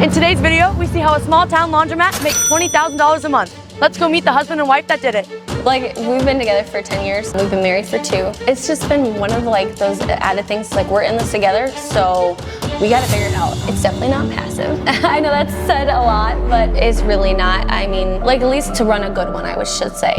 In today's video, we see how a small town laundromat makes $20,000 a month. Let's go meet the husband and wife that did it. Like, we've been together for 10 years. We've been married for 2. It's just been one of like those added things, like we're in this together, so we gotta figure it out. It's definitely not passive. I know that's said a lot, but it's really not. I mean, like at least to run a good one, I should say.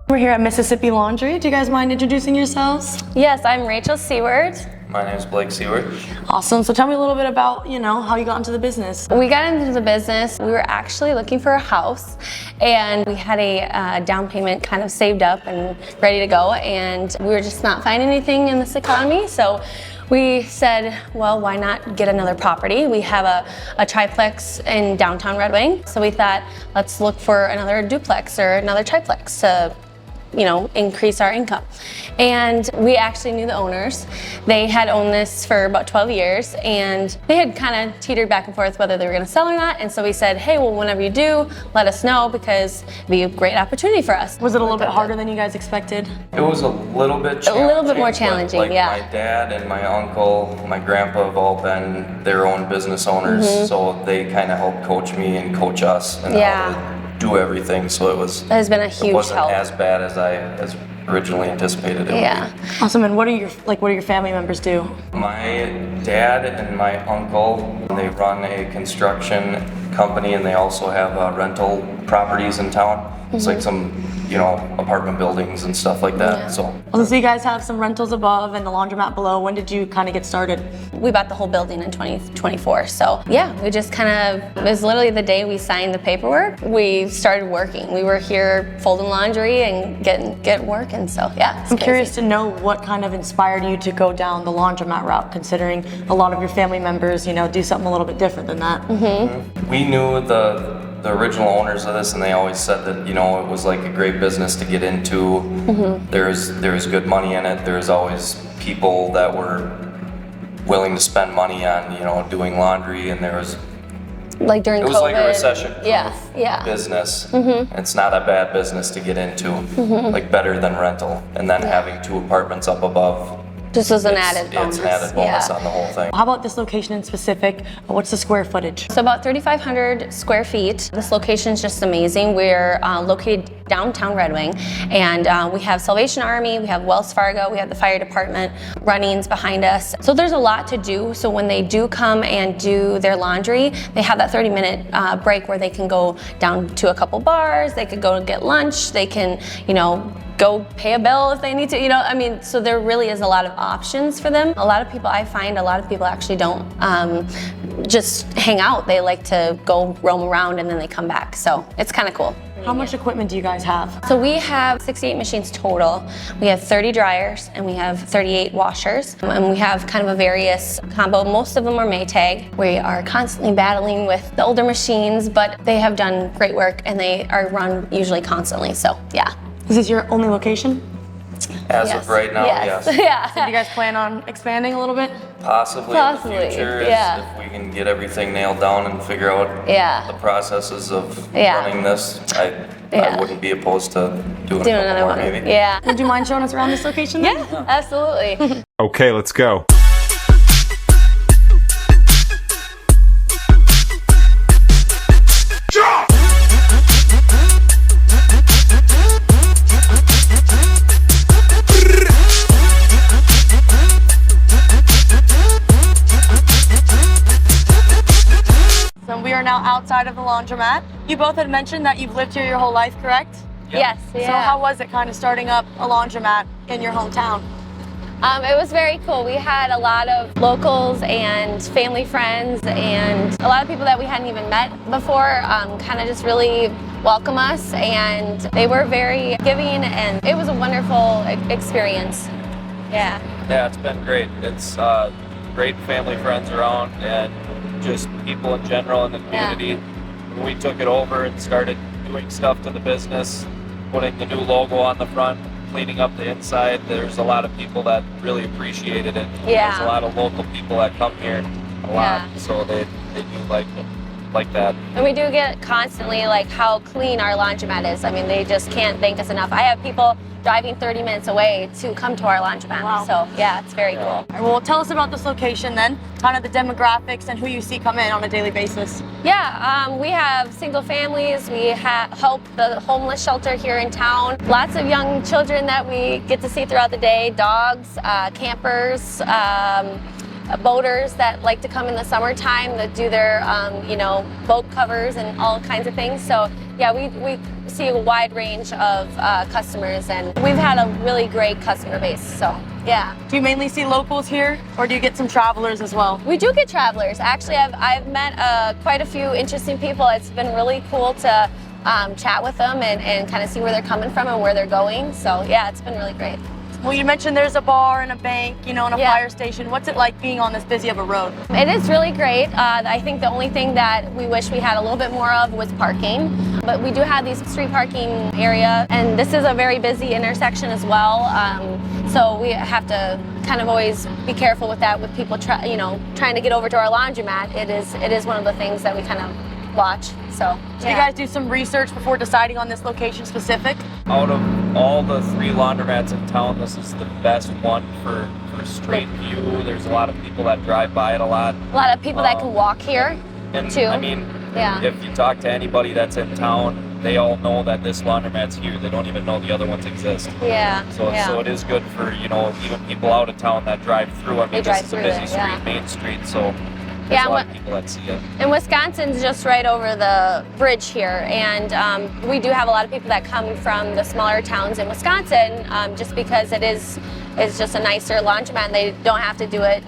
We're here at Mississippi Laundry. Do you guys mind introducing yourselves? Yes, I'm Rachel Siewet. My name is Blake Siewet. Awesome. So tell me a little bit about, how you got into the business. We got into the business. We were actually looking for a house, and we had a down payment kind of saved up and ready to go, and we were just not finding anything in this economy. So we said, well, why not get another property? We have a triplex in downtown Red Wing. So we thought, let's look for another duplex or another triplex to increase our income. And we actually knew the owners. They had owned this for about 12 years, and they had kind of teetered back and forth whether they were gonna sell or not. And so we said, hey, well, whenever you do, let us know, because it'd be a great opportunity for us. Was it a little bit harder than you guys expected? It was a little bit challenging. A little bit more challenging, but, yeah. My dad and my uncle, my grandpa have all been their own business owners, so they kind of helped coach me and coach us and how to do everything. So it has been a huge wasn't help. as bad as I originally anticipated it would be. Awesome. And what do your family members do? My dad and my uncle, they run a construction company, and they also have rental properties in town. It's like some, apartment buildings and stuff like that. Yeah. So you guys have some rentals above and the laundromat below. When did you kind of get started? We bought the whole building in 2024. So yeah, we just it was literally the day we signed the paperwork, we started working. We were here folding laundry and getting working. So yeah, I'm curious to know what kind of inspired you to go down the laundromat route, considering a lot of your family members, do something a little bit different than that. We knew the original owners of this, and they always said that it was like a great business to get into. There's good money in it. There's always people that were willing to spend money on doing laundry, and there was like during COVID. It was like a recession business. It's not a bad business to get into, like better than rental, and then having 2 apartments up above. This was an added bonus. It's an added bonus on the whole thing. How about this location in specific? What's the square footage? So about 3,500 square feet. This location is just amazing. We're located downtown Red Wing, and we have Salvation Army, we have Wells Fargo, we have the fire department, runnings behind us. So there's a lot to do. So when they do come and do their laundry, they have that 30-minute break where they can go down to a couple bars, they could go get lunch, they can, go pay a bill if they need to, so there really is a lot of options for them. I find a lot of people actually don't just hang out. They like to go roam around and then they come back. So it's kind of cool. How much equipment do you guys have? So we have 68 machines total. We have 30 dryers and we have 38 washers. And we have kind of a various combo. Most of them are Maytag. We are constantly battling with the older machines, but they have done great work and they are run usually constantly. So yeah. Is this your only location? As of right now, yes. Yeah. So do you guys plan on expanding a little bit? Possibly in the future, if we can get everything nailed down and figure out the processes of running this. I wouldn't be opposed to doing another one, maybe. Yeah. Would you mind showing us around this location then? Yeah, absolutely. Okay, let's go. We are now outside of the laundromat. You both had mentioned that you've lived here your whole life, correct? Yes. So how was it kind of starting up a laundromat in your hometown? It was very cool. We had a lot of locals and family friends and a lot of people that we hadn't even met before kind of just really welcome us, and they were very giving, and it was a wonderful experience. Yeah. Yeah, it's been great. It's great family friends around and just people in general in the community. When we took it over and started doing stuff to the business, putting the new logo on the front, cleaning up the inside, there's a lot of people that really appreciated it. Yeah. There's a lot of local people that come here a lot, so they do like it. like that. And we do get constantly like how clean our laundromat is. I mean, they just can't thank us enough. I have people driving 30 minutes away to come to our laundromat. Wow. So yeah, it's very cool. All right, well, tell us about this location then, kind of the demographics and who you see come in on a daily basis. Yeah, we have single families. We help the homeless shelter here in town. Lots of young children that we get to see throughout the day, dogs, campers, boaters that like to come in the summertime that do their, boat covers and all kinds of things. So yeah, we see a wide range of customers, and we've had a really great customer base. So yeah. Do you mainly see locals here, or do you get some travelers as well? We do get travelers. Actually, I've met quite a few interesting people. It's been really cool to chat with them and kind of see where they're coming from and where they're going. So yeah, it's been really great. Well, you mentioned there's a bar and a bank, and a fire station. What's it like being on this busy of a road? It is really great. I think the only thing that we wish we had a little bit more of was parking. But we do have these street parking area, and this is a very busy intersection as well. So we have to kind of always be careful with that, with people trying to get over to our laundromat. It is one of the things that we kind of watch. So Did you guys do some research before deciding on this location specific? Out of all the 3 laundromats in town, this is the best one for straight view. There's a lot of people that drive by it a lot. A lot of people that can walk here And too. I mean, Yeah. if you talk to anybody that's in town, they all know that this laundromat's here. They don't even know the other ones exist. Yeah. So it is good for, even people out of town that drive through. I mean, drive this is a through busy it, street, yeah. Main Street, so there's Yeah, a lot of people that see it. And Wisconsin's just right over the bridge here, and we do have a lot of people that come from the smaller towns in Wisconsin, just because it's just a nicer laundromat, and they don't have to do it,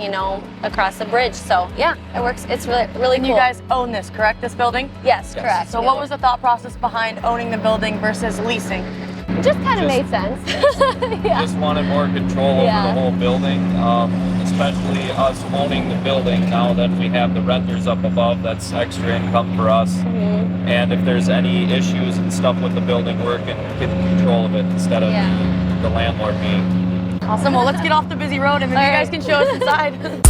across the bridge. So yeah, it works. It's really cool. And you guys own this, correct? This building? Yes, correct. So what was the thought process behind owning the building versus leasing? It just kind of made sense. Yeah. Just wanted more control over the whole building, especially us owning the building. Now that we have the renters up above, that's extra income for us. Mm-hmm. And if there's any issues and stuff with the building, we're getting control of it instead of the landlord being. Awesome. Well, let's get off the busy road and maybe you guys can show us inside.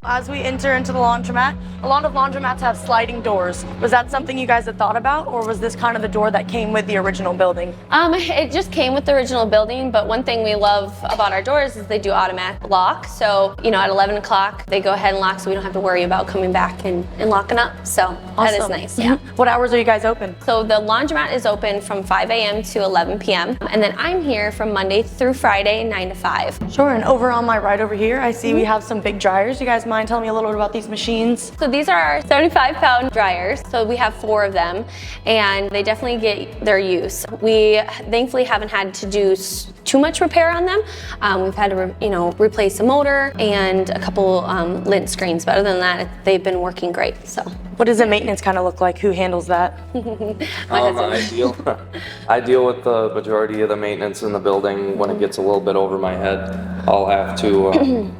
As we enter into the laundromat, a lot of laundromats have sliding doors. Was that something you guys had thought about, or was this kind of the door that came with the original building? It just came with the original building, but one thing we love about our doors is they do automatic lock. So, at 11 o'clock, they go ahead and lock, so we don't have to worry about coming back and locking up. So that is nice, yeah. What hours are you guys open? So the laundromat is open from 5 a.m. to 11 p.m. And then I'm here from Monday through Friday, 9 to 5. Sure, and over on my right over here, I see we have some big dryers. You guys mind telling me a little bit about these machines? So these are our 75-pound dryers. So we have 4 of them, and they definitely get their use. We thankfully haven't had to do too much repair on them. We've had to, replace a motor and a couple lint screens, but other than that, they've been working great. So. What does the maintenance kind of look like? Who handles that? I deal with the majority of the maintenance in the building. When it gets a little bit over my head, I'll have to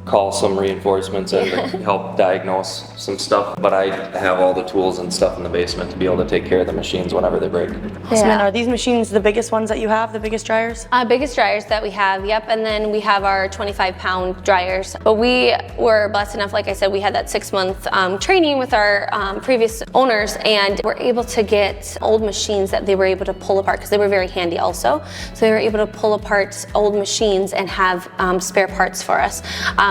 call some reinforcements and help diagnose some stuff. But I have all the tools and stuff in the basement to be able to take care of the machines whenever they break. Awesome. And are these machines the biggest ones that you have, the biggest dryers? Biggest dryers that we have, yep. And then we have our 25-pound dryers. But we were blessed enough, like I said, we had that 6-month training with our previous owners, and we're able to get old machines that they were able to pull apart, because they were very handy also. So they were able to pull apart old machines and have spare parts for us.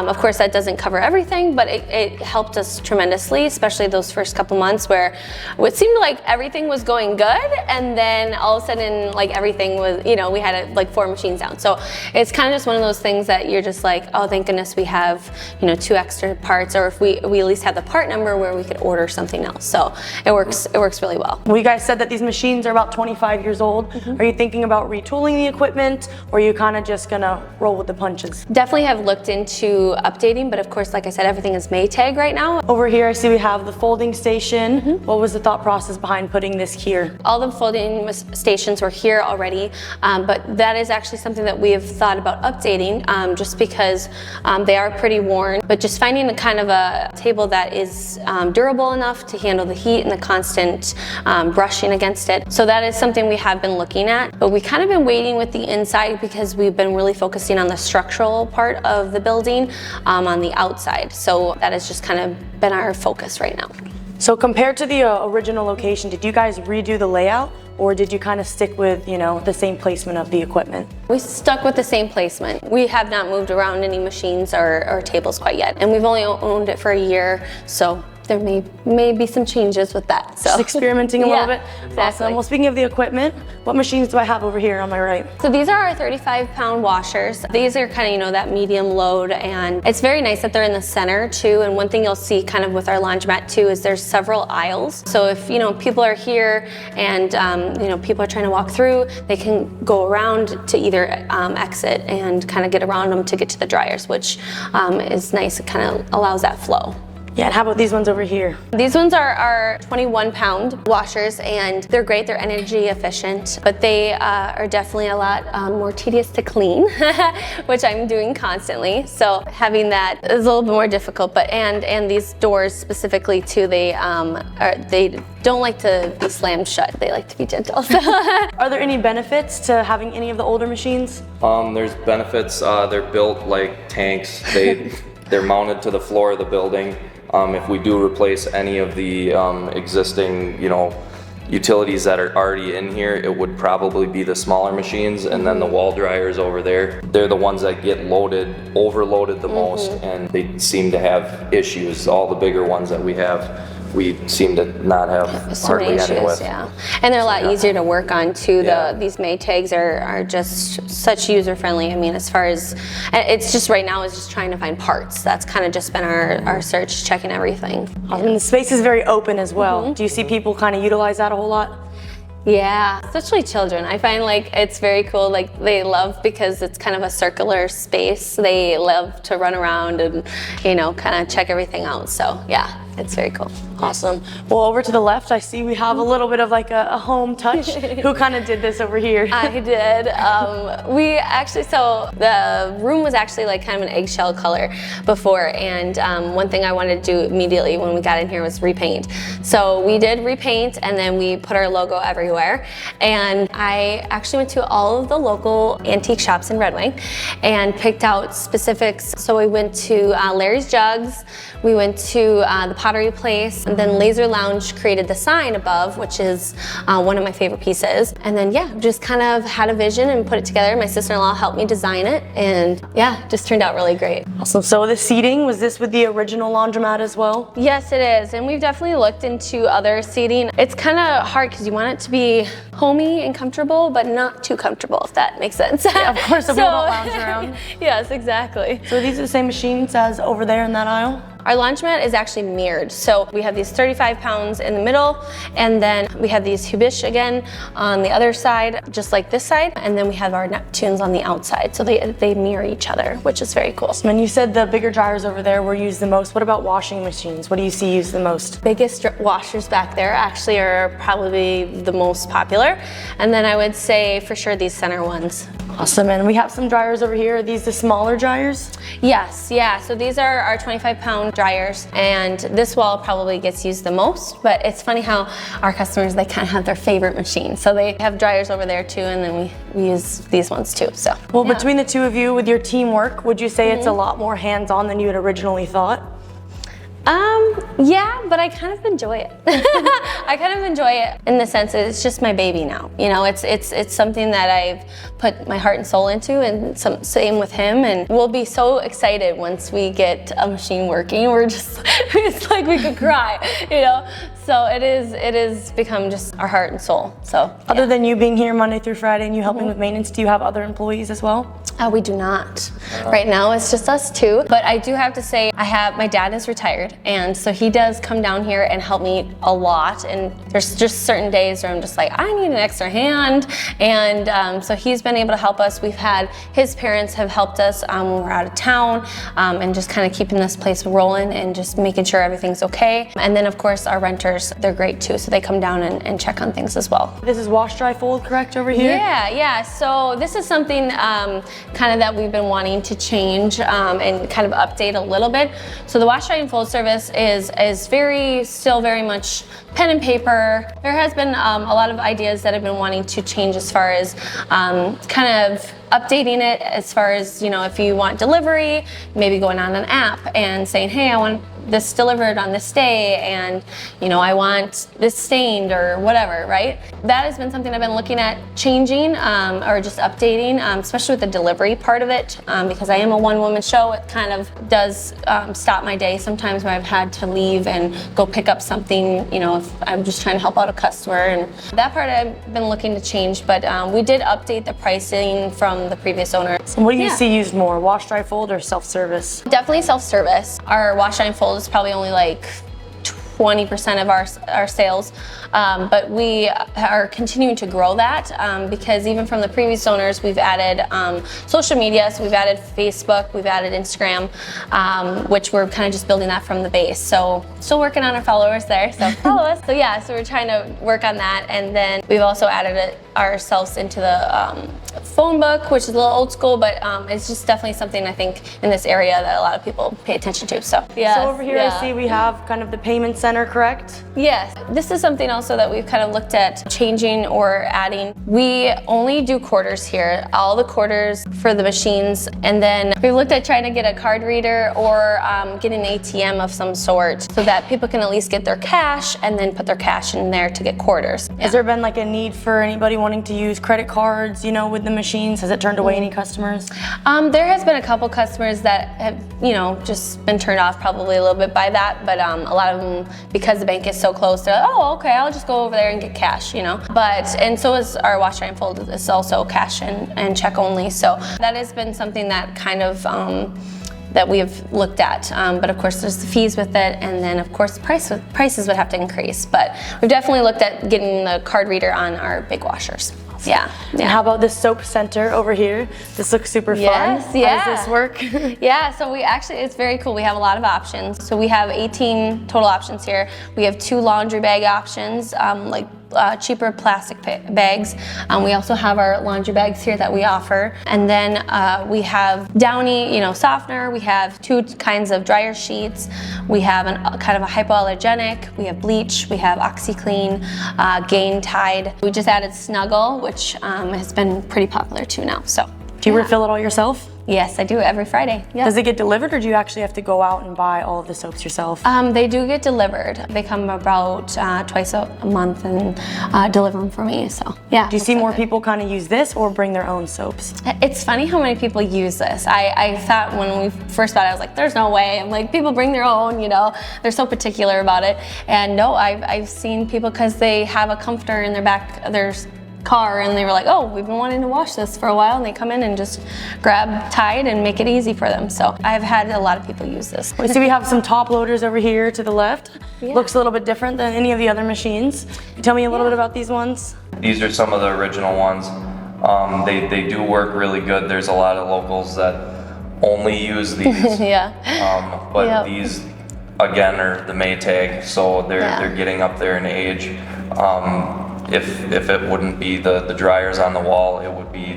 Of course, that doesn't cover everything, but it helped us tremendously, especially those first couple months where it seemed like everything was going good, and then all of a sudden, like everything was, we had like 4 machines down. So it's kind of just one of those things that you're just like, oh, thank goodness we have, 2 extra parts, or if we at least have the part number where we could order something else. So it works really well. Well, you guys said that these machines are about 25 years old. Are you thinking about retooling the equipment, or are you kind of just gonna roll with the punches? Definitely have looked into updating, but of course, like I said, everything is Maytag right now. Over here, I see we have the folding station. What was the thought process behind putting this here? All the folding stations were here already, but that is actually something that we have thought about updating, just because they are pretty worn, but just finding a kind of a table that is durable enough to handle the heat and the constant brushing against it. So that is something we have been looking at, but we kind of been waiting with the inside because we've been really focusing on the structural part of the building on the outside. So that has just kind of been our focus right now. So compared to the original location, did you guys redo the layout, or did you kind of stick with, you know, the same placement of the equipment? We stuck with the same placement. We have not moved around any machines or tables quite yet, and we've only owned it for a year, so there may be some changes with that. So just experimenting a little bit. Exactly. Awesome. Well, speaking of the equipment, what machines do I have over here on my right? So these are our 35-pound washers. These are kind of, you know, that medium load, and it's very nice that they're in the center too. And one thing you'll see kind of with our laundromat too is there's several aisles. So if, you know, people are here and you know, people are trying to walk through, they can go around to either exit and kind of get around them to get to the dryers, which is nice. It kind of allows that flow. Yeah, and how about these ones over here? These ones are 21-pound washers, and they're great. They're energy efficient, but they are definitely a lot more tedious to clean, which I'm doing constantly. So having that is a little bit more difficult. But and these doors specifically too, they don't like to be slammed shut. They like to be gentle. Are there any benefits to having any of the older machines? There's benefits. They're built like tanks. They're mounted to the floor of the building. If we do replace any of the existing, you know, utilities that are already in here, it would probably be the smaller machines, and then the wall dryers over there. They're the ones that get overloaded the most, and they seem to have issues. All the bigger ones that we have, we seem to not have So hardly many any issues, with. yeah. And they're a lot easier to work on too. Yeah. These Maytags are just such user friendly. I mean, as far as, it's just right now is just trying to find parts. That's kind of just been our search, checking everything. Awesome. And the space is very open as well. Do you see people kind of utilize that a whole lot? Yeah, especially children. I find like it's very cool. Like they love, because it's kind of a circular space. They love to run around and, you know, kind of check everything out. So yeah, it's very cool. Awesome. Well, over to the left, I see we have a little bit of like a home touch. Who kind of did this over here? I did. We actually, so the room was actually like kind of an eggshell color before, and one thing I wanted to do immediately when we got in here was repaint. So we did repaint, and then we put our logo everywhere. And I actually went to all of the local antique shops in Red Wing and picked out specifics. So we went to Larry's Jugs, we went to the Pottery Place, and then Laser Lounge created the sign above, which is one of my favorite pieces. And then yeah, just kind of had a vision and put it together. My sister-in-law helped me design it, and yeah, just turned out really great. Awesome. So the seating, was this with the original laundromat as well? Yes, it is, and we've definitely looked into other seating. It's kind of hard because you want it to be homey and comfortable, but not too comfortable, if that makes sense. Yeah, of course, so people don't lounge around. Yes, exactly. So are these the same machines as over there in that aisle? Our laundromat is actually mirrored. So we have these 35 pounds in the middle, and then we have these Hubish again on the other side, just like this side, and then we have our Neptunes on the outside. So they mirror each other, which is very cool. When you said the bigger dryers over there were used the most, what about washing machines? What do you see used the most? Biggest washers back there actually are probably the most popular, and then I would say for sure these center ones. Awesome. And we have some dryers over here. Are these the smaller dryers? Yes, yeah. So these are our 25-pound dryers, and this wall probably gets used the most, but it's funny how our customers, they kind of have their favorite machine. So they have dryers over there too, and then we use these ones too. So well, yeah. Between the two of you with your teamwork, would you say it's a lot more hands-on than you had originally thought? Yeah, but I kind of enjoy it. I kind of enjoy it in the sense that it's just my baby now. You know, it's something that I've put my heart and soul into, and same with him. And we'll be so excited once we get a machine working. We're just, it's like we could cry, you know. So it is become just our heart and soul. So Other than you being here Monday through Friday and you helping with maintenance, do you have other employees as well? We do not. Right now it's just us two. But I do have to say, my dad is retired, and so he does come down here and help me a lot. And there's just certain days where I'm just like, I need an extra hand. And so he's been able to help us. His parents have helped us when we're out of town, and just kind of keeping this place rolling and just making sure everything's okay. And then of course our renters, they're great too. So they come down and check on things as well. This is wash, dry, fold, correct, over here? Yeah. So this is something kind of that we've been wanting to change and kind of update a little bit. So the wash, dry, and fold service is still very much pen and paper. There has been a lot of ideas that I've been wanting to change as far as kind of updating it as far as, if you want delivery, maybe going on an app and saying, hey, I want this delivered on this day, and I want this stained or whatever, right? That has been something I've been looking at changing or just updating, especially with the delivery part of it, because I am a one-woman show. It kind of does stop my day sometimes where I've had to leave and go pick up something, if I'm just trying to help out a customer, and that part I've been looking to change, but we did update the pricing from the previous owner. So what do you see used more, wash, dry, fold, or self-service? Definitely self-service. Our wash, dry, and fold is probably only like 20% of our sales, but we are continuing to grow that because even from the previous owners, we've added social media. So we've added Facebook, we've added Instagram, which we're kind of just building that from the base. So still working on our followers there, so follow us. So we're trying to work on that, and then we've also added it ourselves into the phone book, which is a little old school, but it's just definitely something I think in this area that a lot of people pay attention to. So So over here I see we have kind of the payment center, correct? Yes, this is something also that we've kind of looked at changing or adding. We only do quarters here, all the quarters for the machines, and then we've looked at trying to get a card reader or get an ATM of some sort so that people can at least get their cash and then put their cash in there to get quarters. Has there been like a need for anybody wanting to use credit cards, with the machines? Has it turned away any customers? There has been a couple customers that have, just been turned off probably a little bit by that, but a lot of them, because the bank is so close, they're like, oh, okay, I'll just go over there and get cash, But, and so is our wash, dry, and fold. It's also cash and check only. So that has been something that kind of, that we have looked at. But of course there's the fees with it, and then of course prices would have to increase. But we've definitely looked at getting the card reader on our big washers. Yeah. And how about this soap center over here? This looks super fun. Yes, yeah. How does this work? Yeah, so it's very cool. We have a lot of options. So we have 18 total options here. We have 2 laundry bag options, cheaper plastic bags. We also have our laundry bags here that we offer. And then we have Downy, softener. We have 2 kinds of dryer sheets. We have kind of a hypoallergenic. We have bleach. We have OxyClean, Gain Tide. We just added Snuggle, which has been pretty popular too now. So, do you refill it all yourself? Yes, I do every Friday. Yep. Does it get delivered, or do you actually have to go out and buy all of the soaps yourself? They do get delivered. They come about twice a month and deliver them for me. So yeah. Do you see more people kind of use this or bring their own soaps? It's funny how many people use this. I thought when we first bought it, I was like, there's no way. I'm like, people bring their own, they're so particular about it. And no, I've seen people, because they have a comforter in their back of their car, and they were like, oh, we've been wanting to wash this for a while, and they come in and just grab Tide and make it easy for them. So I've had a lot of people use this. We see we have some top loaders over here to the left. Yeah. Looks a little bit different than any of the other machines. Can you tell me a little bit about these ones? These are some of the original ones. They do work really good. There's a lot of locals that only use these. Yeah. But these, again, are the Maytag, so they're getting up there in age. If it wouldn't be the dryers on the wall, it would be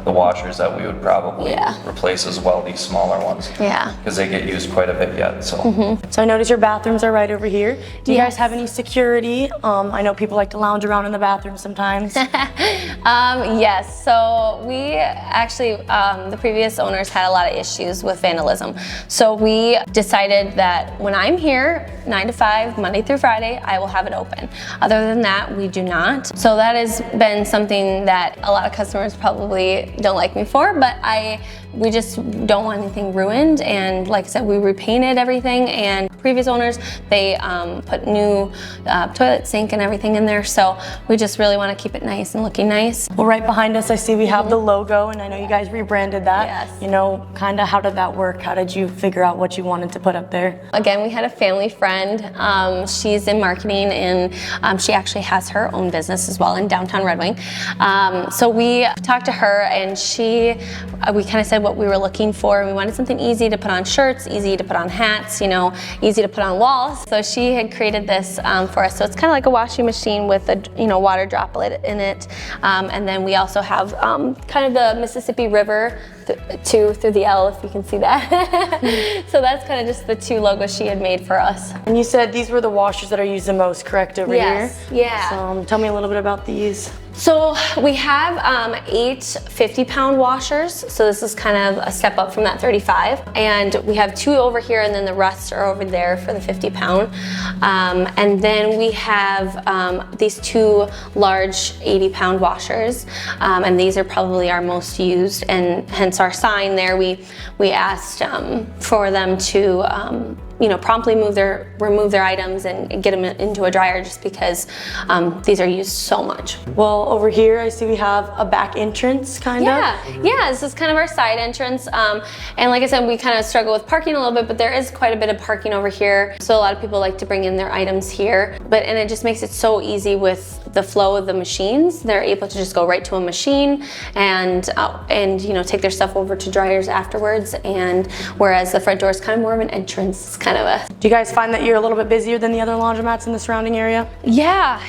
the washers that we would probably replace as well, these smaller ones. Yeah. Because they get used quite a bit yet. So. So I notice your bathrooms are right over here. Do you guys have any security? I know people like to lounge around in the bathroom sometimes. Yes, so we actually, the previous owners had a lot of issues with vandalism. So we decided that when I'm here, 9 to 5, Monday through Friday, I will have it open. Other than that, we do not. So that has been something that a lot of customers probably don't like me for, but I We just don't want anything ruined, and like I said, we repainted everything, and previous owners, they put new toilet, sink, and everything in there, so we just really want to keep it nice and looking nice. Well, right behind us, I see we have the logo, and I know you guys rebranded that. Yes. You know, kind of how did that work? How did you figure out what you wanted to put up there? Again, we had a family friend. She's in marketing, and she actually has her own business as well in downtown Red Wing. So we talked to her, and we kind of said what we were looking for. We wanted something easy to put on shirts, easy to put on hats, you know, easy to put on walls. So she had created this for us. So it's kind of like a washing machine with a water droplet in it. And then we also have kind of the Mississippi River through the L, if you can see that. So that's kind of just the two logos she had made for us. And you said these were the washers that are used the most, correct, over Yes, here? yeah. So tell me a little bit about these. So we have 8 50-pound washers. So this is kind of a step up from that 35. And we have 2 over here, and then the rest are over there for the 50-pound. And then we have these 2 large 80-pound washers. And these are probably our most used, and hence our sign there. We asked for them to promptly remove their items and get them into a dryer, just because these are used so much. Well, over here I see we have a back entrance, kind of. Yeah, this is kind of our side entrance. And like I said, we kind of struggle with parking a little bit, but there is quite a bit of parking over here. So a lot of people like to bring in their items here. And it just makes it so easy with the flow of the machines. They're able to just go right to a machine and take their stuff over to dryers afterwards. And whereas the front door is kind of more of an entrance, it's kind of a... Do you guys find that you're a little bit busier than the other laundromats in the surrounding area? Yeah.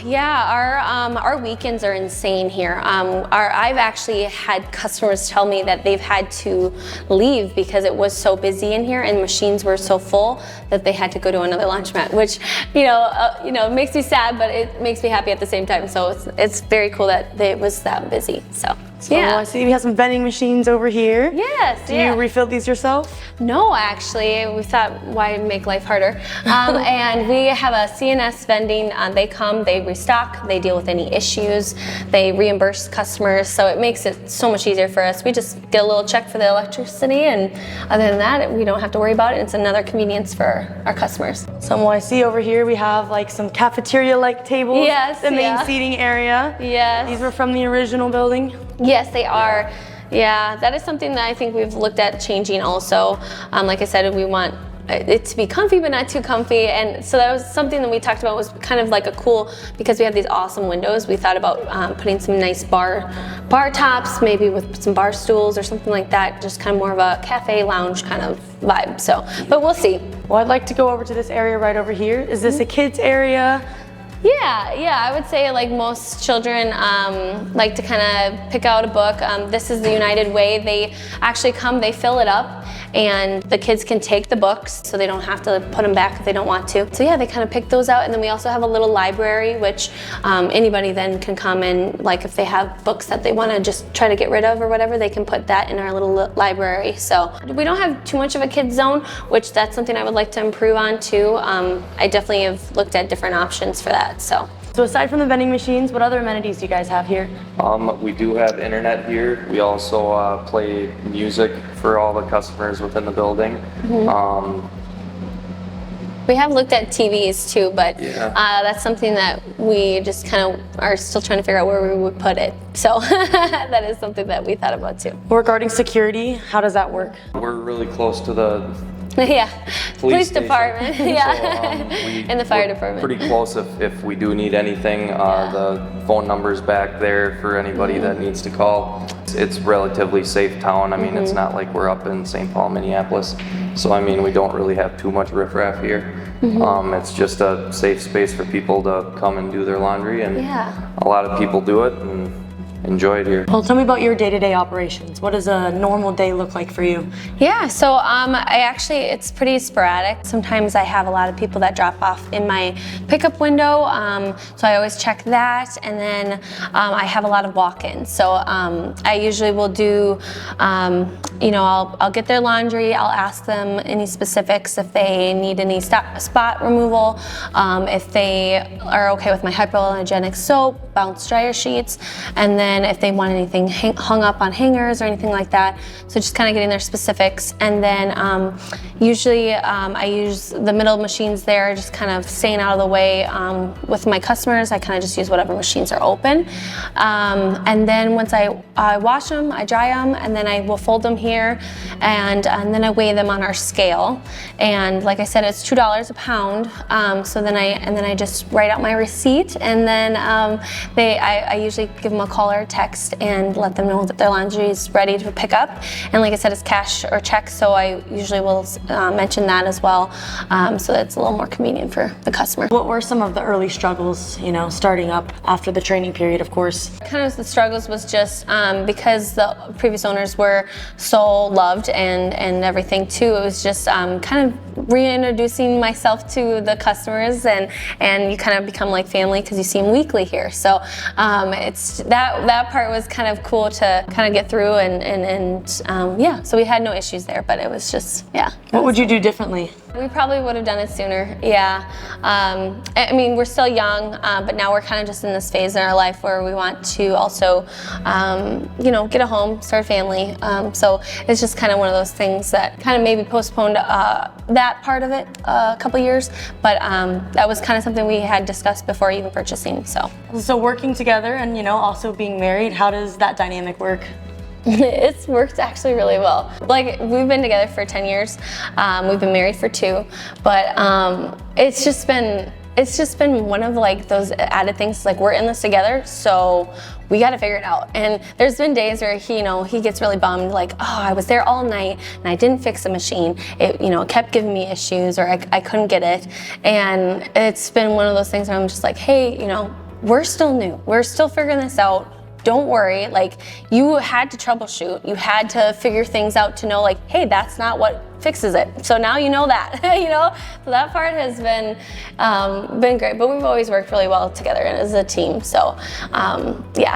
Our weekends are insane here. I've actually had customers tell me that they've had to leave because it was so busy in here and machines were so full that they had to go to another laundromat, which makes me sad, but it makes me happy at the same time. So it's very cool that it was that busy. So yeah. I see we have some vending machines over here. Yes. Do you refill these yourself? No, actually, we thought, why make life harder? And we have a CNS vending. They come, they restock, they deal with any issues, they reimburse customers, so it makes it so much easier for us. We just get a little check for the electricity, and other than that, we don't have to worry about it. It's another convenience for our customers. So I see over here we have like some cafeteria-like tables. Yes, the main seating area. Yes. These were from the original building? Yes, they are. Yeah, that is something that I think we've looked at changing also. Like I said, we want it to be comfy but not too comfy, and so that was something that we talked about, was kind of like a cool, because we have these awesome windows, we thought about putting some nice bar tops, maybe with some bar stools or something like that, just kind of more of a cafe lounge kind of vibe. So, but we'll see. Well, I'd like to go over to this area right over here. Is this a kids area? Yeah, I would say like most children like to kind of pick out a book. This is the United Way. They actually come, they fill it up, and the kids can take the books, so they don't have to put them back if they don't want to. So yeah, they kind of pick those out, and then we also have a little library, which anybody then can come and, like, if they have books that they want to just try to get rid of or whatever, they can put that in our little library. So we don't have too much of a kids zone, which that's something I would like to improve on too. I definitely have looked at different options for that. So aside from the vending machines, what other amenities do you guys have here? We do have internet here. We also play music for all the customers within the building. We have looked at TVs too, but that's something that we just kind of are still trying to figure out where we would put it. So that is something that we thought about too. Regarding security, how does that work? We're really close to the police department. So, and the fire department. Pretty close if we do need anything. The phone number's back there for anybody that needs to call. It's relatively safe town. I mean, it's not like we're up in St. Paul, Minneapolis. So I mean, we don't really have too much riffraff here. It's just a safe space for people to come and do their laundry, and a lot of people do it and enjoy it here. Well, tell me about your day-to-day operations. What does a normal day look like for you? Yeah, so it's pretty sporadic. Sometimes I have a lot of people that drop off in my pickup window, so I always check that, and then I have a lot of walk-ins. So I usually will do, I'll get their laundry, I'll ask them any specifics, if they need any spot removal, if they are okay with my hypoallergenic soap, bounce dryer sheets, and then then if they want anything hung up on hangers or anything like that. So just kind of getting their specifics. And then usually I use the middle machines there, just kind of staying out of the way. With my customers, I kind of just use whatever machines are open. And then once I wash them, I dry them, and then I will fold them here, and then I weigh them on our scale. And like I said, it's $2 a pound. So then I just write out my receipt, and then I usually give them a call or a text and let them know that their laundry is ready to pick up. And like I said, it's cash or check, so I usually will mention that as well, so that it's a little more convenient for the customer. What were some of the early struggles, starting up after the training period, of course? Kind of the struggles was just because the previous owners were so loved and everything too. It was just kind of reintroducing myself to the customers, and you kind of become like family because you see them weekly here. So it's that part was kind of cool to kind of get through, and yeah. So we had no issues there, but it was just What would you do differently? We probably would have done it sooner, yeah. I mean, we're still young, but now we're kind of just in this phase in our life where we want to also, get a home, start a family. So it's just kind of one of those things that kind of maybe postponed that part of it a couple years, but that was kind of something we had discussed before even purchasing, so. So working together and, also being married, how does that dynamic work? It's worked actually really well. Like, we've been together for 10 years. We've been married for 2, but it's just been one of like those added things, like we're in this together, so we got to figure it out. And there's been days where he gets really bummed, like, oh, I was there all night and I didn't fix the machine. It kept giving me issues, or I couldn't get it. And it's been one of those things where I'm just like, hey, we're still new. We're still figuring this out. Don't worry, like, you had to troubleshoot, you had to figure things out to know, like, hey, that's not what fixes it. So now you know that, So that part has been great, but we've always worked really well together and as a team. So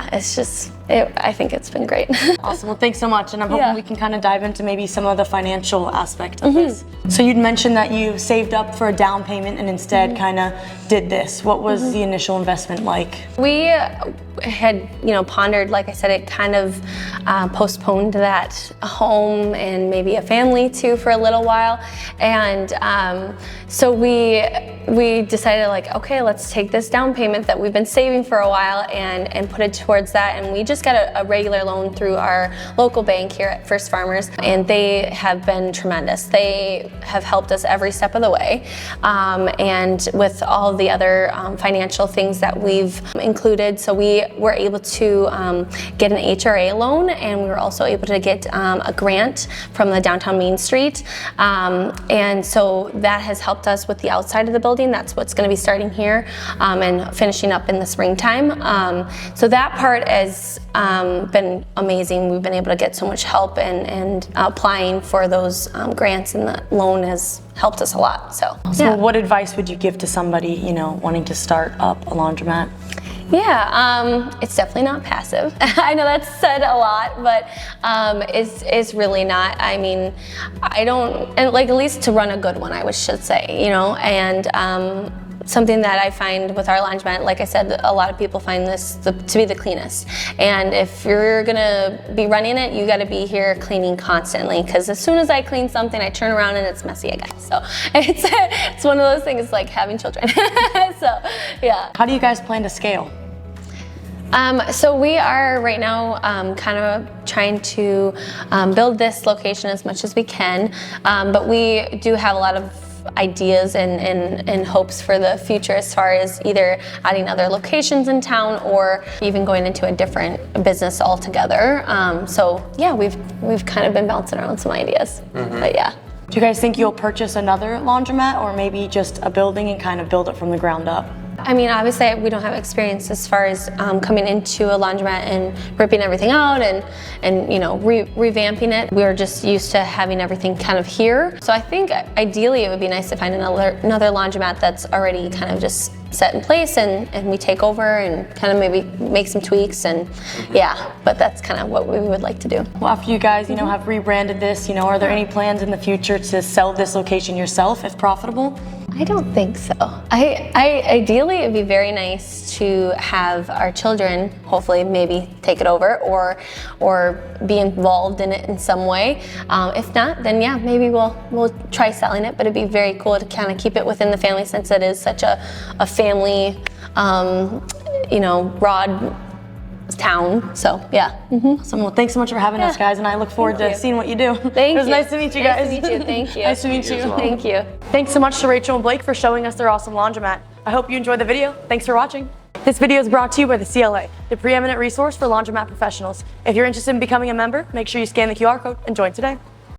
it's just, I think it's been great. Awesome, well, thanks so much. And I'm hoping we can kind of dive into maybe some of the financial aspect of this. So you'd mentioned that you saved up for a down payment and instead kind of did this. What was the initial investment like? We had, pondered, like I said, it kind of postponed that home and maybe a family too for a little while. And so we decided, like, okay, let's take this down payment that we've been saving for a while and put it towards that. And we just got a regular loan through our local bank here at First Farmers, and they have been tremendous. They have helped us every step of the way. And with all the other financial things that we've included, so we were able to get an HRA loan, and we were also able to get a grant from the downtown Main Street. And so that has helped us with the outside of the building. That's what's going to be starting here and finishing up in the springtime. So that part has been amazing. We've been able to get so much help, and applying for those grants, and the loan has helped us a lot. So What advice would you give to somebody, wanting to start up a laundromat? Yeah, it's definitely not passive. I know that's said a lot, but it's really not. I mean, and like, at least to run a good one, I should say, and something that I find with our laundromat, like I said, a lot of people find this to be the cleanest. And if you're gonna be running it, you gotta be here cleaning constantly, because as soon as I clean something, I turn around and it's messy again. So it's one of those things, like having children. So, yeah. How do you guys plan to scale? So we are right now kind of trying to build this location as much as we can, but we do have a lot of ideas and hopes for the future, as far as either adding other locations in town or even going into a different business altogether. So yeah, we've kind of been bouncing around some ideas, but yeah. Do you guys think you'll purchase another laundromat, or maybe just a building and kind of build it from the ground up? I mean, obviously we don't have experience as far as coming into a laundromat and ripping everything out and revamping it. We were just used to having everything kind of here. So I think ideally it would be nice to find another laundromat that's already kind of just set in place, and we take over and kind of maybe make some tweaks, and but that's kind of what we would like to do. Well, after you guys, have rebranded this, are there any plans in the future to sell this location yourself if profitable? I don't think so. Ideally, it'd be very nice to have our children, hopefully, maybe take it over or be involved in it in some way. If not, then yeah, maybe we'll try selling it. But it'd be very cool to kind of keep it within the family, since it is such a family, broad town. So yeah. Awesome. Well, thanks so much for having us, guys, and I look forward to seeing what you do. Thank you. It was nice to meet you guys. Nice to meet you. Thank you. Nice to meet you. Thank you. Thanks so much to Rachel and Blake for showing us their awesome laundromat. I hope you enjoyed the video. Thanks for watching. This video is brought to you by the CLA, the preeminent resource for laundromat professionals. If you're interested in becoming a member, make sure you scan the QR code and join today.